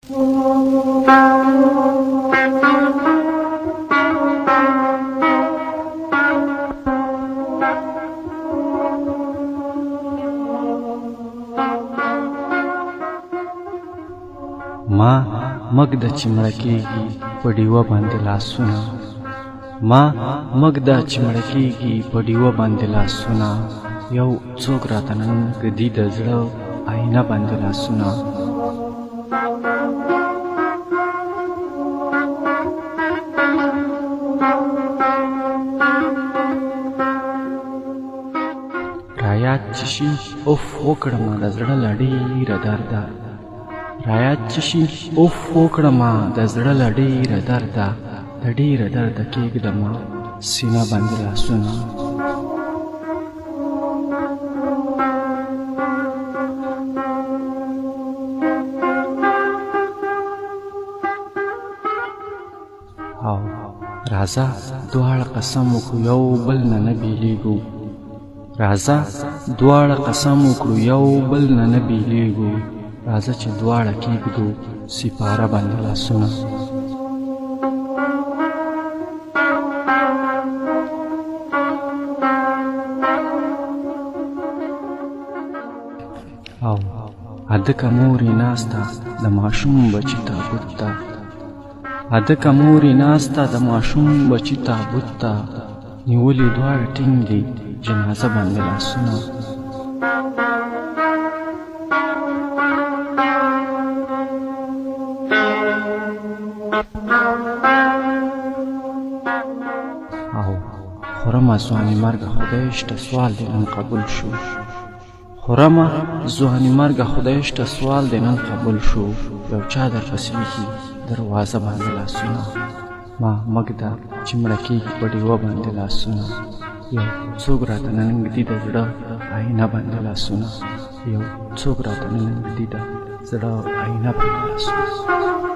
ما مګده چې مړه کېږي په ډیوه باندې لاسونه، ما مګده چې مړه کېږي په ډیوه باندې لاسونه، یو څوک راته نن ږدي د زړه آینه باندې لاسونه. رایاد چې شي اوف وکړمه د زړه له ډېره درده، رایاد چې شي اوف وکړمه د زړه له ډېره درده، د ډېره درده کېږدمه سینه باندې لاسونه. او راځه دواړه قسم وکړو یو بل نه نه بېلېږو، راځه دواړه قسم وکړو یو بل نه نه بېلېږو، راځه چې دواړه کېږدو سپاره باندې لاسونه. او هدکه مورې ناسته د ماشوم بچي تابوت ته، هدکه مورې ناسته د ماشوم بچي تابوت ته، نیولې دواړه ټینګ دي جنازه باندې لاسونه. او خورمه ځواني مرګه خدای شته سوال دې نن قبول شو، خورمه ځواني مرګه خدای شته سوال دې نن قبول شو، یو چا درپسې ایښي دروازه باندې لاسونه. ما مګده چې مړه کېږي په ډیوه باندې لاسونه، یو څوک راته نن ږدي د زړه آینه باندې لاسونه، یو څوک راته نن ږدي د زړه آینه باندې لاسونه.